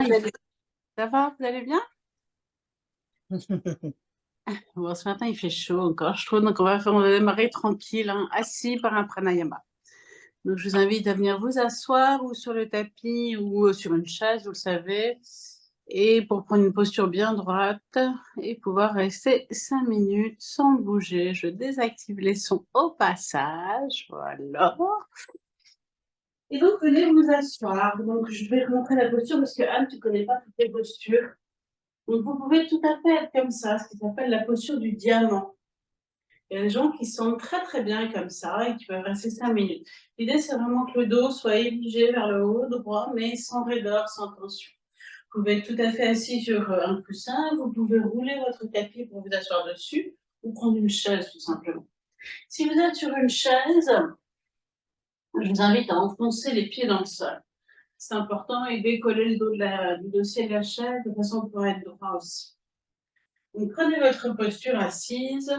Ça va, vous allez bien? Bon, ce matin, il fait chaud encore, je trouve, donc on va démarrer tranquille, hein, assis par un pranayama. Donc, je vous invite à venir vous asseoir ou sur le tapis ou sur une chaise, vous le savez, et pour prendre une posture bien droite et pouvoir rester 5 minutes sans bouger. Je désactive les sons au passage, voilà. Et donc, venez vous asseoir. Donc, je vais vous montrer la posture parce que Anne, tu connais pas toutes les postures. Donc, vous pouvez tout à fait être comme ça, ce qui s'appelle la posture du diamant. Il y a des gens qui sont très très bien comme ça et qui peuvent rester 5 minutes. L'idée, c'est vraiment que le dos soit érigé vers le haut, droit, mais sans raideur, sans tension. Vous pouvez être tout à fait assis sur un coussin, vous pouvez rouler votre tapis pour vous asseoir dessus ou prendre une chaise tout simplement. Si vous êtes sur une chaise, je vous invite à enfoncer les pieds dans le sol. C'est important et décoller le dos du dossier de la chaise de façon à pouvoir être droit aussi. Donc, prenez votre posture assise.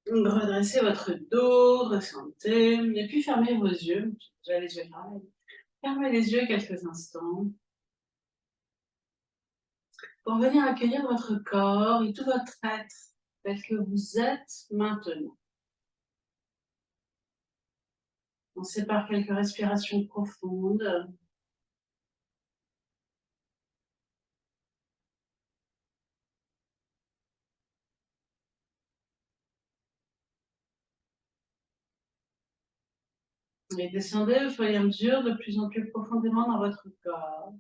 Redressez votre dos, ressentez, et puis fermez vos yeux. J'ai les yeux fermés. Fermez les yeux quelques instants pour venir accueillir votre corps et tout votre être tel que vous êtes maintenant. On sépare quelques respirations profondes. Et descendez au fur et à mesure de plus en plus profondément dans votre corps.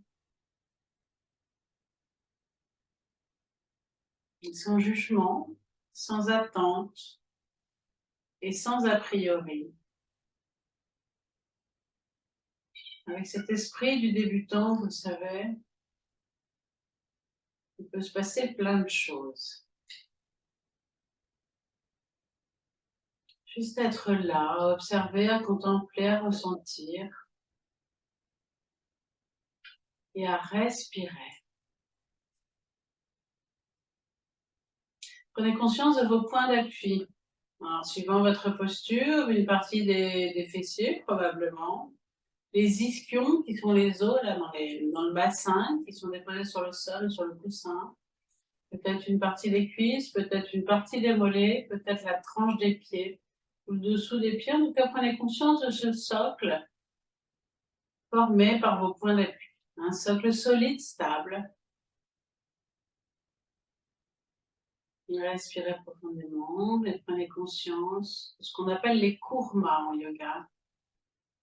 Sans jugement, sans attente et sans a priori. Avec cet esprit du débutant, vous le savez, il peut se passer plein de choses. Juste être là, à observer, à contempler, à ressentir et à respirer. Prenez conscience de vos points d'appui. Alors, suivant votre posture, une partie des fessiers probablement, les ischions qui sont les os là, dans le bassin, qui sont déposés sur le sol, sur le coussin, peut-être une partie des cuisses, peut-être une partie des mollets, peut-être la tranche des pieds, ou le dessous des pieds. En tout cas, prenez conscience de ce socle formé par vos points d'appui. Un socle solide, stable. Respirez profondément et prenez conscience de ce qu'on appelle les kurmas en yoga,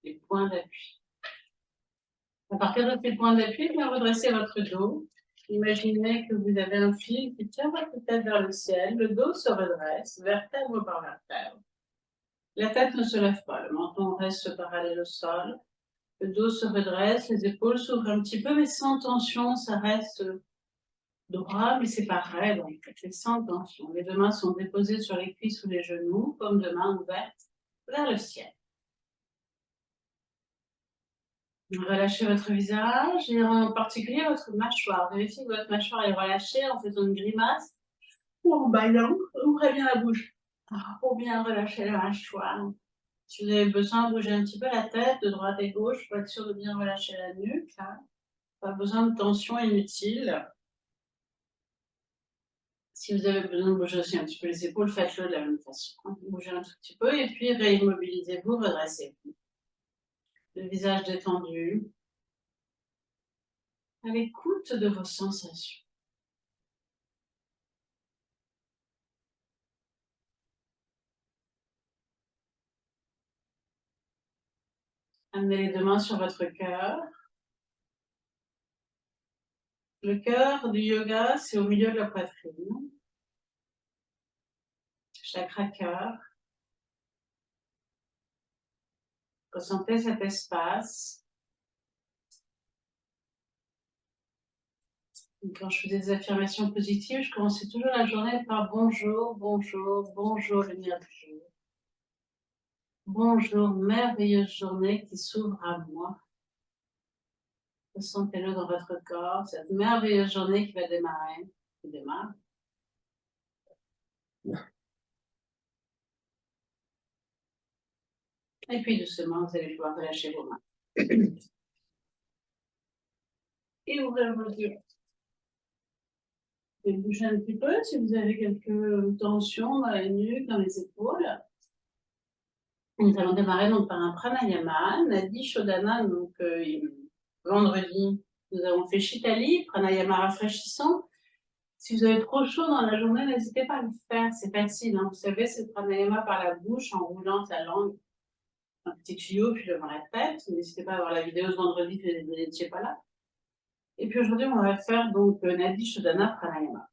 les points d'appui. À partir de ces points d'appui, bien redressez votre dos. Imaginez que vous avez un fil qui tient votre tête vers le ciel. Le dos se redresse, vertèbre par vertèbre. La tête ne se lève pas, le menton reste parallèle au sol. Le dos se redresse, les épaules s'ouvrent un petit peu, mais sans tension, ça reste droit, mais c'est pareil, donc c'est sans tension. Les deux mains sont déposées sur les cuisses ou les genoux, paumes de main ouvertes vers le ciel. Relâchez votre visage et en particulier votre mâchoire. Vérifiez que votre mâchoire est relâchée en faisant une grimace ou en bâillant. Ouvrez bien la bouche pour bien relâcher la mâchoire. Si vous avez besoin, bougez un petit peu la tête de droite et gauche pour être sûr de bien relâcher la nuque. Hein. Pas besoin de tension inutile. Si vous avez besoin de bouger aussi un petit peu les épaules, faites-le de la même façon. Hein. Bougez un tout petit peu et puis réimmobilisez-vous, redressez-vous. Le visage détendu, à l'écoute de vos sensations. Amenez les deux mains sur votre cœur. Le cœur du yoga, c'est au milieu de la poitrine. Chakra cœur. Ressentez cet espace. Quand je fais des affirmations positives, je commence toujours la journée par bonjour, bonjour, bonjour lumière du jour. Bonjour, merveilleuse journée qui s'ouvre à moi. Ressentez-le dans votre corps, cette merveilleuse journée qui va démarrer, qui démarre. Et puis doucement, vous allez pouvoir relâcher vos mains. et ouvrir vos yeux. Vous pouvez bouger un petit peu si vous avez quelques tensions dans la nuque, dans les épaules. Nous allons démarrer donc par un pranayama, Nadi Shodhana, donc vendredi, nous avons fait Shitali, pranayama rafraîchissant. Si vous avez trop chaud dans la journée, n'hésitez pas à le faire, c'est facile, hein. Vous savez, c'est le pranayama par la bouche en roulant sa langue, un petit tuyau, puis devant la tête. N'hésitez pas à voir la vidéo ce vendredi si vous n'étiez pas là. Et puis aujourd'hui, on va faire donc Nadi Shodhana Pranayama.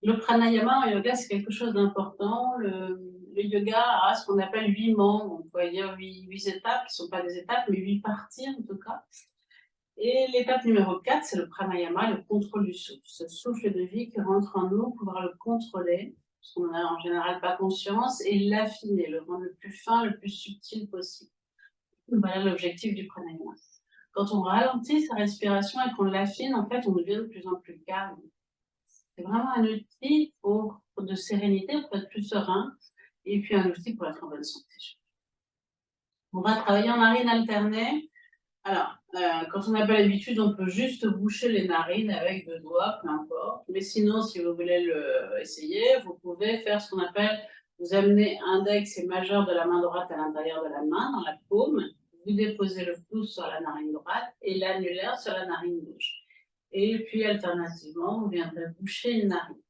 Le pranayama en yoga, c'est quelque chose d'important. Le yoga a ce qu'on appelle 8 membres, on pourrait dire 8 étapes, qui ne sont pas des étapes, mais 8 parties en tout cas. Et l'étape numéro 4, c'est le pranayama, le contrôle du souffle. Ce souffle de vie qui rentre en nous, pouvoir le contrôler, parce qu'on n'en a en général pas conscience, et l'affiner, le rendre le plus fin, le plus subtil possible. Voilà l'objectif du pranayama. Quand on ralentit sa respiration et qu'on l'affine, en fait, on devient de plus en plus calme. C'est vraiment un outil de sérénité, pour être plus serein, et puis un outil pour être en bonne santé. On va travailler en narine alternée. Alors, quand on n'a pas l'habitude, on peut juste boucher les narines avec 2 doigts, peu importe. Mais sinon, si vous voulez essayer, vous pouvez faire ce qu'on appelle, vous amenez index et majeur de la main droite à l'intérieur de la main, dans la paume. Vous déposez le pouce sur la narine droite et l'annulaire sur la narine gauche. Et puis, alternativement, vous viendrez boucher une narine.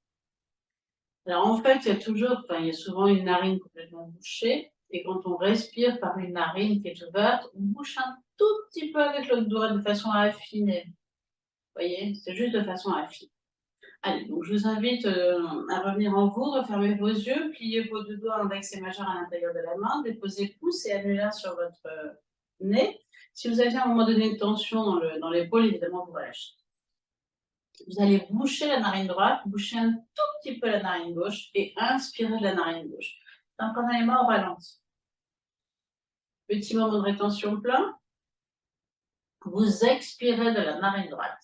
Alors, en fait, il y a souvent une narine complètement bouchée. Et quand on respire par une narine qui est ouverte, on bouche un tout petit peu avec l'autre doigt de façon à affiner. Vous voyez, c'est juste de façon à affiner. Allez, donc je vous invite à revenir en vous, refermer vos yeux, pliez vos 2 doigts index et majeur à l'intérieur de la main, déposez pouce et annulaire sur votre nez. Si vous avez à un moment donné une tension dans l'épaule, évidemment, vous relâchez. Vous allez boucher la narine droite, boucher un tout petit peu la narine gauche et inspirer de la narine gauche. C'est un pranayama au ralenti. Petit moment de rétention plein. Vous expirez de la narine droite.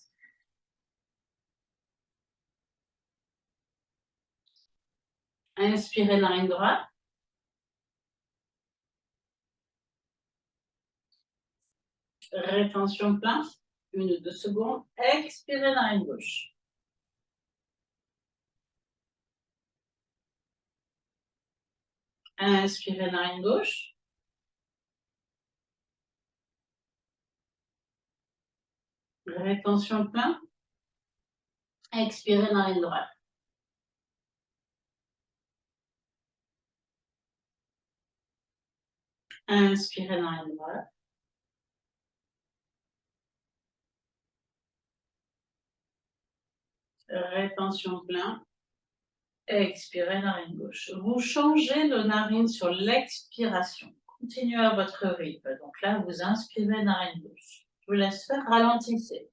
Inspirez narine droite. Rétention plein. 1 ou 2 secondes. Expirez narine gauche. Inspirez narine gauche. Rétention plein. Expirez narine droite. Inspirez narine droite. Rétention plein. Expirez narine gauche. Vous changez de narine sur l'expiration. Continuez à votre rythme. Donc là, vous inspirez narine gauche. Je vous laisse faire, ralentissez.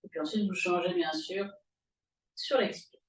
Et puis ensuite, vous changez bien sûr sur l'expire.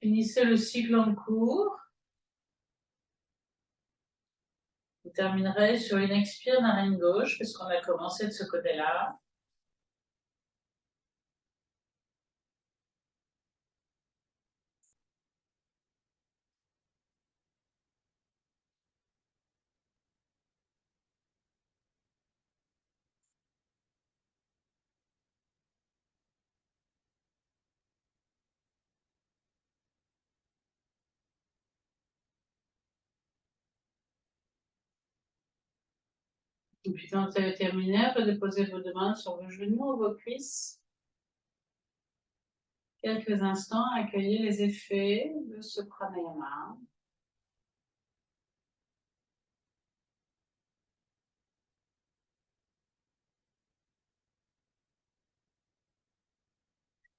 Finissez le cycle en cours. Vous terminerez sur une expire narine gauche, puisqu'on a commencé de ce côté-là. Et puis quand vous avez terminé, redéposez vos deux mains sur vos genoux ou vos cuisses. Quelques instants, accueillez les effets de ce pranayama.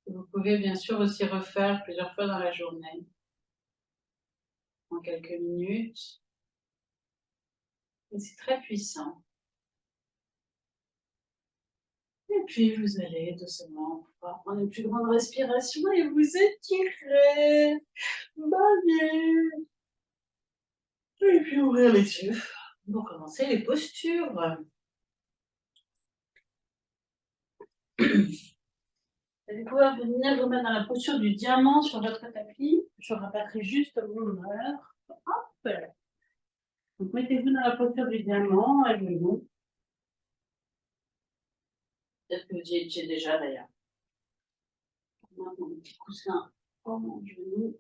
Vous pouvez bien sûr aussi refaire plusieurs fois dans la journée, en quelques minutes. Et c'est très puissant. Et puis vous allez doucement pouvoir prendre une plus grande respiration et vous étirer. Bailler. Et puis ouvrir les yeux. Pour commencer les postures. Vous allez pouvoir venir vous mettre dans la posture du diamant sur votre tapis. Je répéterai juste mon heure. Hop. Donc mettez-vous dans la posture du diamant et vous. Peut-être que vous y étiez déjà d'ailleurs. Maintenant, un petit coussin pour mon genou.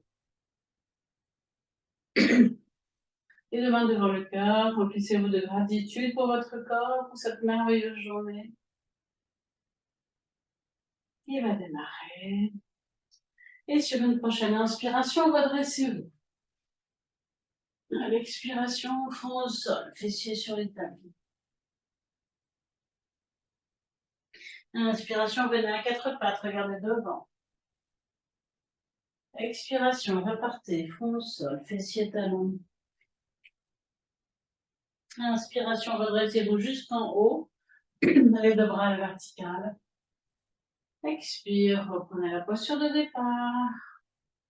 Et deux mains devant le cœur. Remplissez-vous de gratitude pour votre corps, pour cette merveilleuse journée qui va démarrer. Et sur une prochaine inspiration, redressez-vous. À l'expiration, front au sol, fessiers sur les tapis. Inspiration, venez à quatre pattes, regardez devant. Expiration, repartez, front au sol, fessiers talons. Inspiration, redressez-vous jusqu'en haut, les deux bras à la verticale. Expire, reprenez la posture de départ.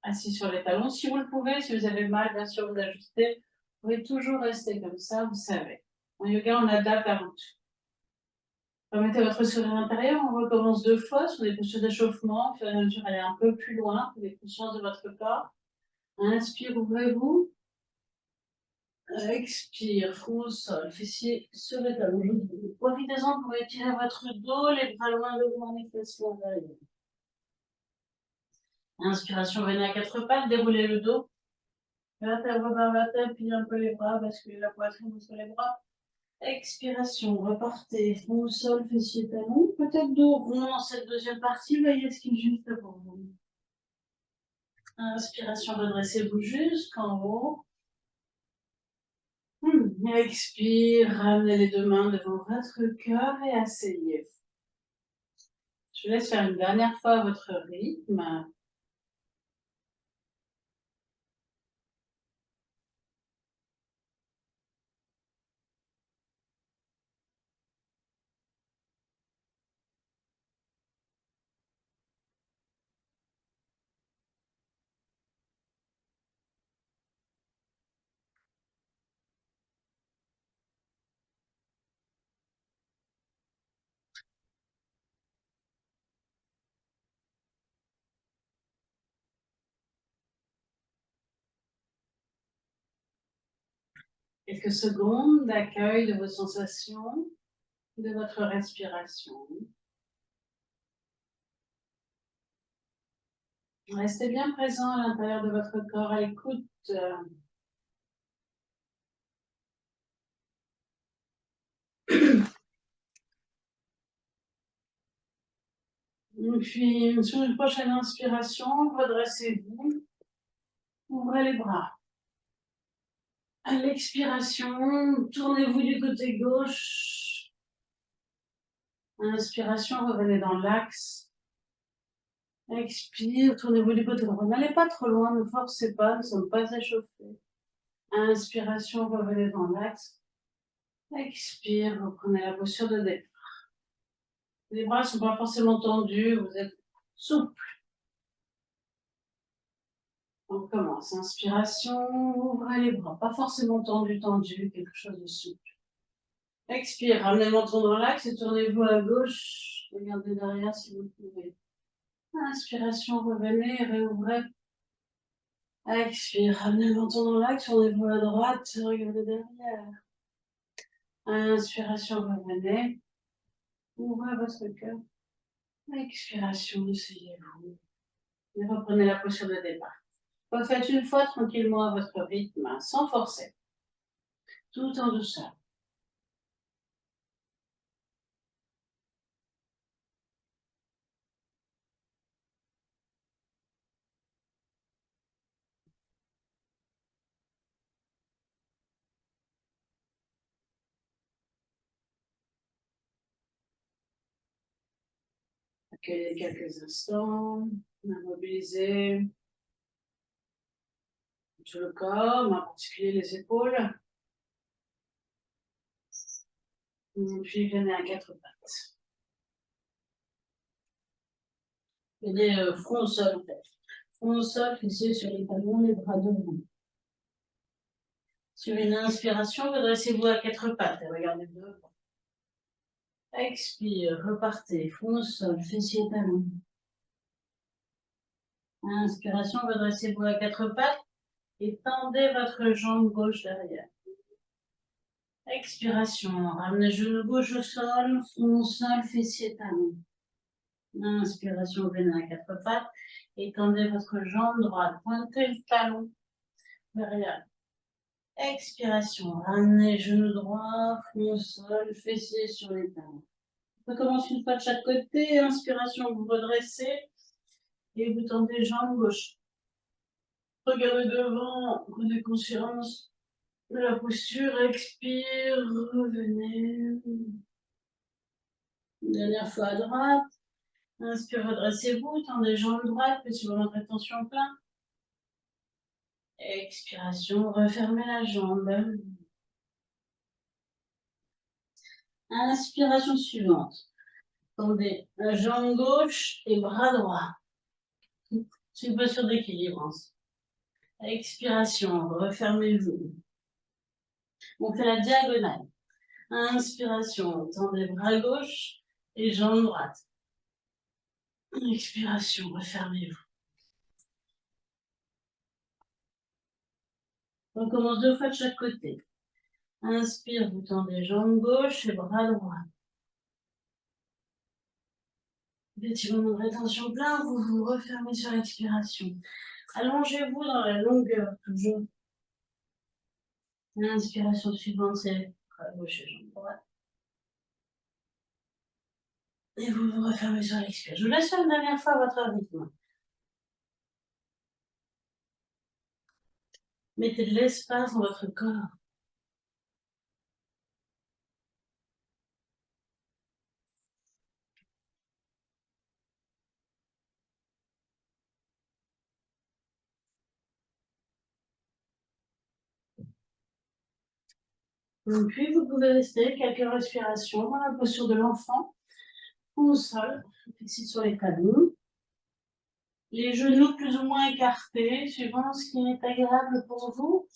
Assis sur les talons, si vous le pouvez, si vous avez mal, bien sûr, vous ajustez. Vous pouvez toujours rester comme ça, vous savez. En yoga, on adapte à vous. Remettez votre sourire intérieur, on recommence deux fois sur des postures d'échauffement, puis à mesure aller un peu plus loin, pour les consciences de votre corps. Inspire, ouvrez-vous. Expire, front au sol, fessiers sur les talons. Profitez-en pour étirer votre dos, les bras loin de vous, manifestement derrière. Inspiration, venez à quatre pattes, déroulez le dos. Vertèbre par vertèbre, pliez un peu les bras, basculez la poitrine sur les bras. Expiration, repartez, front au sol, fessiers talons. Peut-être dos rond dans cette deuxième partie, voyez ce qui est juste pour vous. Inspiration, redressez-vous jusqu'en haut. Expire, ramenez les deux mains devant votre cœur et asseyez. Je vous laisse faire une dernière fois votre rythme. Quelques secondes d'accueil de vos sensations, de votre respiration. Restez bien présent à l'intérieur de votre corps, à l'écoute. Et puis, sur une prochaine inspiration, redressez-vous, ouvrez les bras. À l'expiration, tournez-vous du côté gauche. Inspiration, revenez dans l'axe. Expire, tournez-vous du côté droit. N'allez pas trop loin, ne forcez pas, nous ne sommes pas échauffés. Inspiration, revenez dans l'axe. Expire, reprenez la posture de départ. Les bras ne sont pas forcément tendus, vous êtes souple. On commence. Inspiration, ouvrez les bras. Pas forcément tendu, quelque chose de souple. Expire, ramenez le menton dans l'axe et tournez-vous à gauche. Regardez derrière si vous pouvez. Inspiration, revenez, réouvrez. Expire, ramenez le menton dans l'axe, tournez-vous à droite, regardez derrière. Inspiration, revenez. Ouvrez votre cœur. Expiration, essayez-vous. Et reprenez la posture de départ. Refaites une fois tranquillement à votre rythme, sans forcer. Tout en douceur. Accueillez quelques instants. Immobilisez tout le corps, en particulier les épaules. Puis venez à quatre pattes. Venez front au sol en fait. Front au sol, fixez sur les talons, les bras devant. Sur une inspiration, redressez-vous à quatre pattes et regardez devant. Expire, repartez, front au sol, fessiers talons. Inspiration, redressez-vous à quatre pattes et tendez votre jambe gauche derrière. Expiration, ramenez genou gauche au sol, front au sol, fessiers talons. Inspiration, venez à quatre pattes et tendez votre jambe droite, pointez le talon derrière. Expiration, ramenez genou droit, front au sol, fessiers sur les talons. On recommence une fois de chaque côté. Inspiration, vous redressez et vous tendez jambe gauche. Regardez devant, prenez conscience de la posture. Expire, revenez. Une dernière fois à droite. Inspire, redressez-vous, tendez jambe droite, puis si vous rentrez tension plein. Expiration, refermez la jambe. Inspiration suivante. Tendez la jambe gauche et bras droit. C'est une posture d'équilibre. Expiration, refermez-vous. On fait la diagonale. Inspiration, tendez bras gauche et jambe droite. Expiration, refermez-vous. On commence deux fois de chaque côté. Inspire, vous tendez jambe gauche et bras droit. Petit moment de rétention plein, vous vous refermez sur l'expiration. Allongez-vous dans la longueur, toujours. L'inspiration suivante, c'est bras gauche et jambe droite. Et vous vous refermez sur l'expiration. Je vous laisse faire une dernière fois à votre rythme. Mettez de l'espace dans votre corps. Puis vous pouvez rester quelques respirations dans la posture de l'enfant ou au sol, fixé sur les talons. Les genoux plus ou moins écartés, suivant ce qui est agréable pour vous.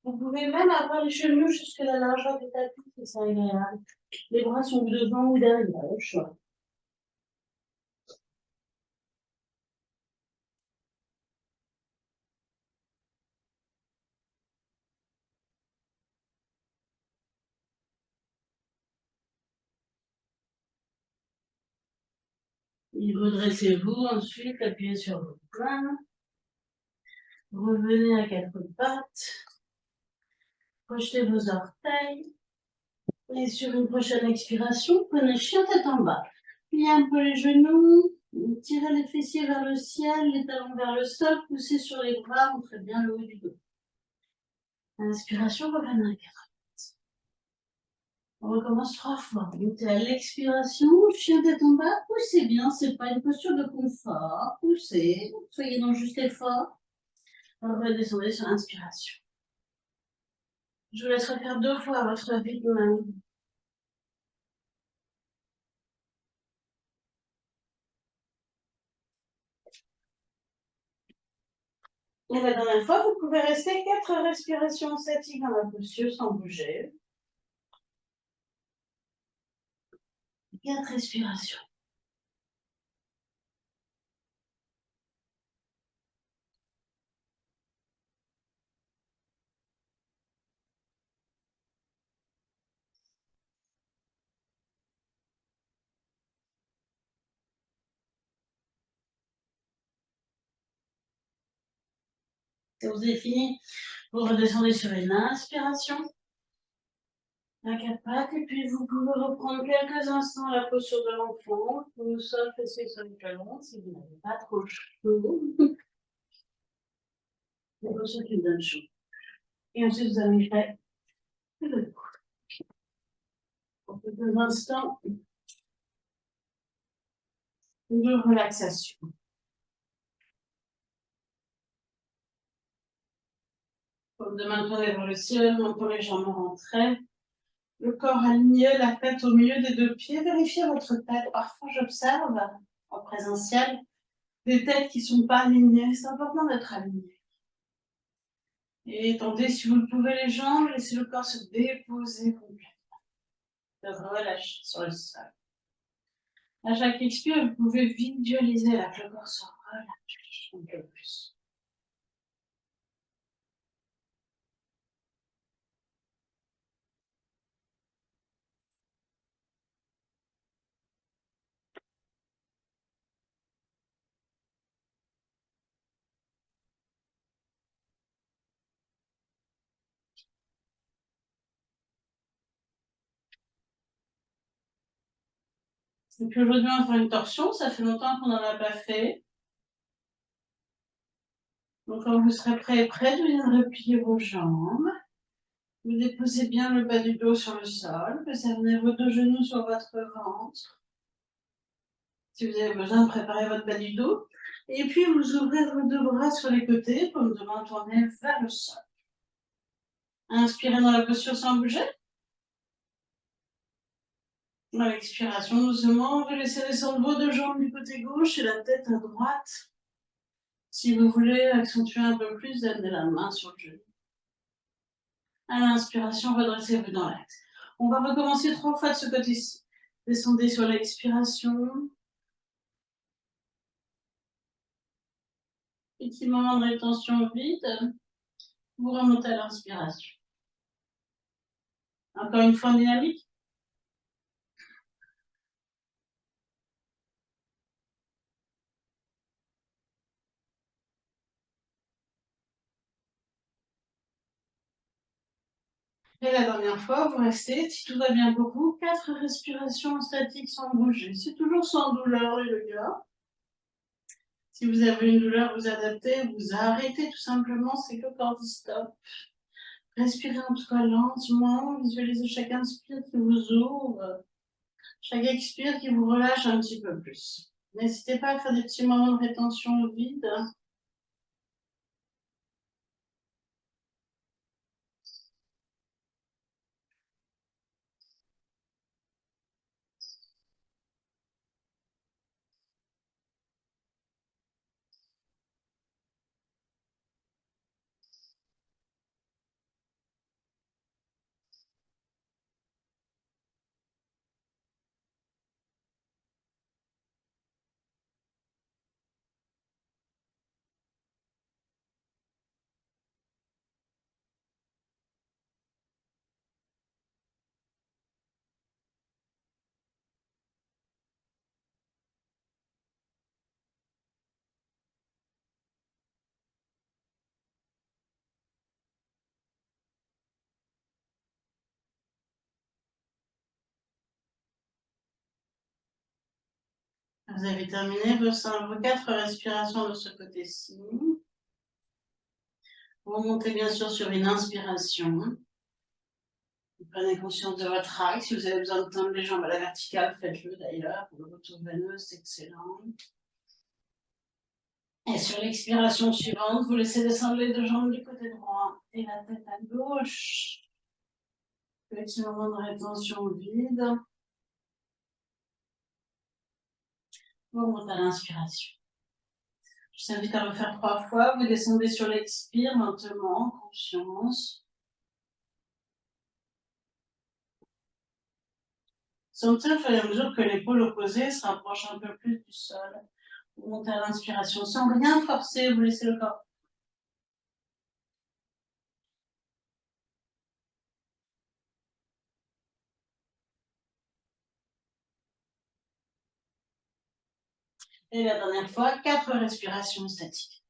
Vous pouvez même avoir les genoux jusqu'à la largeur du tapis, si c'est agréable. Les bras sont devant ou derrière, au choix. Et redressez-vous ensuite, appuyez sur vos mains. Revenez à quatre pattes. Projetez vos orteils. Et sur une prochaine expiration, prenez chien tête en bas. Pliez un peu les genoux, tirez les fessiers vers le ciel, les talons vers le sol, poussez sur les bras, montrez bien le haut du dos. Inspiration, revenez à quatre. On recommence trois fois. Montez à l'expiration, chien tête en bas, poussez bien, c'est pas une posture de confort. Poussez, soyez dans le juste effort. Redescendez sur l'inspiration. Je vous laisserai faire deux fois à votre rythme. Et la dernière fois, vous pouvez rester 4 respirations statiques dans la posture sans bouger. 4 respirations. Quand vous avez fini, vous redescendez sur une inspiration. À 4 pattes, et puis vous pouvez reprendre quelques instants la posture de l'enfant. Vous sol fessiers sur le talon, si vous n'avez pas trop chaud. La posture qui vous donne chaud. Et ensuite, vous arriverez le cou. Pour quelques instants de relaxation. Comme de maintenir vers le ciel, menton légèrement rentré. Le corps aligné, la tête au milieu des 2 pieds. Vérifiez votre tête. Parfois, j'observe en présentiel des têtes qui ne sont pas alignées. C'est important d'être aligné. Et tendez, si vous le pouvez, les jambes. Laissez le corps se déposer complètement. De relâcher sur le sol. À chaque expire, vous pouvez visualiser là, que le corps se relâche un peu plus. Et puis aujourd'hui, on va faire une torsion. Ça fait longtemps qu'on n'en a pas fait. Donc, quand vous serez prêt, vous viendrez plier vos jambes. Vous déposez bien le bas du dos sur le sol. Vous amenez vos 2 genoux sur votre ventre. Si vous avez besoin de préparer votre bas du dos. Et puis, vous ouvrez vos 2 bras sur les côtés, paume de main tournée vers le sol. Inspirez dans la posture sans bouger. À l'expiration, doucement, vous laissez descendre vos 2 jambes du côté gauche et la tête à droite. Si vous voulez accentuer un peu plus, amenez la main sur le genou. À l'inspiration, redressez-vous dans l'axe. On va recommencer 3 fois de ce côté-ci. Descendez sur l'expiration. Petit moment de rétention vide. Vous remontez à l'inspiration. Encore une fois en dynamique. Et la dernière fois, vous restez, si tout va bien pour vous, 4 respirations statiques sans bouger. C'est toujours sans douleur, les yoga. Si vous avez une douleur, vous adaptez, vous arrêtez tout simplement, c'est que cordi-stop. Respirez en tout cas lentement, visualisez chaque inspire qui vous ouvre, chaque expire qui vous relâche un petit peu plus. N'hésitez pas à faire des petits moments de rétention vide. Vous avez terminé vos 4 respirations de ce côté-ci. Vous remontez bien sûr sur une inspiration. Vous prenez conscience de votre axe. Si vous avez besoin de tendre les jambes à la verticale, faites-le d'ailleurs. Pour le retour veineux, c'est excellent. Et sur l'expiration suivante, vous laissez descendre les 2 jambes du côté droit et la tête à gauche. Petit moment de rétention vide. On remonte à l'inspiration. Je vous invite à refaire 3 fois. Vous descendez sur l'expire lentement, en conscience. Sentez au fur et à mesure que l'épaule opposée se rapproche un peu plus du sol. Vous montez à l'inspiration sans rien forcer, vous laissez le corps. Et la dernière fois, 4 respirations statiques.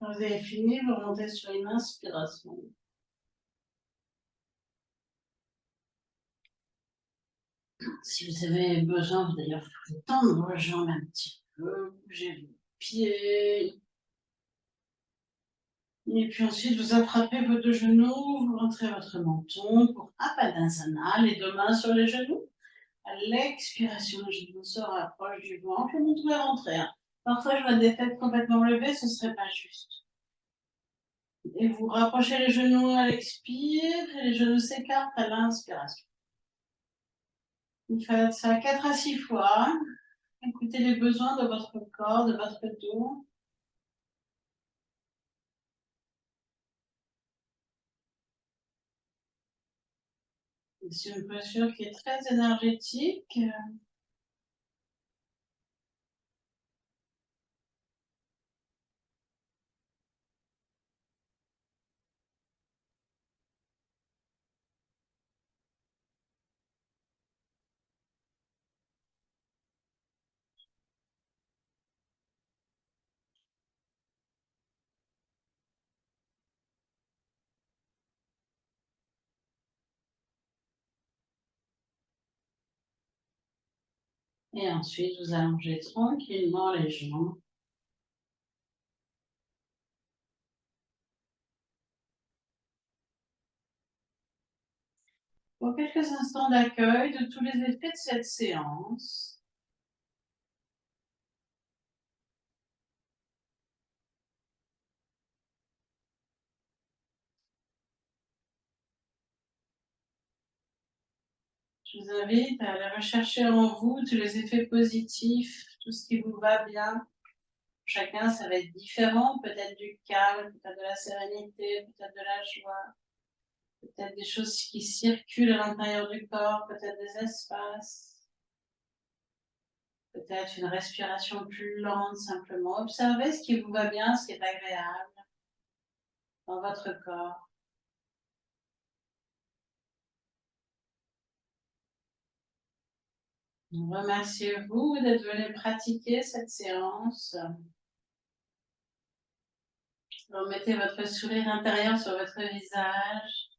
Quand vous avez fini, vous remontez sur une inspiration. Si vous avez besoin, d'ailleurs, vous pouvez tendre vos jambes un petit peu, bouger vos pieds. Et puis ensuite, vous attrapez vos 2 genoux, vous rentrez votre menton pour Apadasana, les 2 mains sur les genoux. À l'expiration, le genou se rapproche du ventre, vous pouvez rentrer. Parfois, je vois des têtes complètement levées, ce ne serait pas juste. Et vous rapprochez les genoux à l'expire, et les genoux s'écartent à l'inspiration. Vous faites ça 4 à 6 fois. Écoutez les besoins de votre corps, de votre dos. C'est une posture qui est très énergétique. Et ensuite, vous allongez tranquillement les jambes. Pour quelques instants d'accueil de tous les effets de cette séance. Je vous invite à aller rechercher en vous tous les effets positifs, tout ce qui vous va bien. Chacun, ça va être différent, peut-être du calme, peut-être de la sérénité, peut-être de la joie, peut-être des choses qui circulent à l'intérieur du corps, peut-être des espaces, peut-être une respiration plus lente, simplement. Observez ce qui vous va bien, ce qui est agréable dans votre corps. Remerciez-vous d'être venu pratiquer cette séance. Remettez votre sourire intérieur sur votre visage.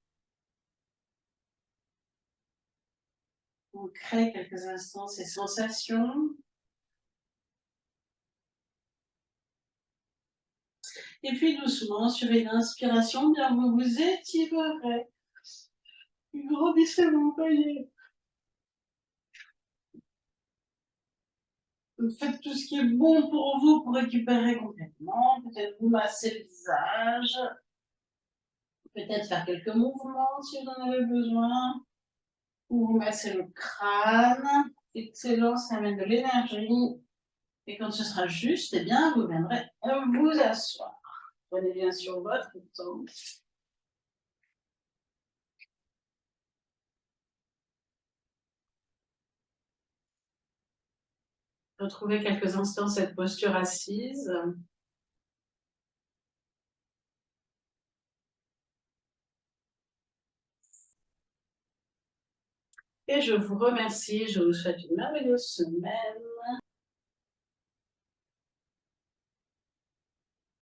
On crée quelques instants ces sensations. Et puis doucement, sur une inspiration, bien vous vous étirerez. Grandissez vos poignets. Faites tout ce qui est bon pour vous pour récupérer complètement. Peut-être vous masser le visage. Peut-être faire quelques mouvements si vous en avez besoin. Ou vous masser le crâne. Excellent, ça amène de l'énergie. Et quand ce sera juste, eh bien, vous viendrez vous asseoir. Prenez bien sûr votre temps. Retrouvez quelques instants cette posture assise. Et je vous remercie, je vous souhaite une merveilleuse semaine.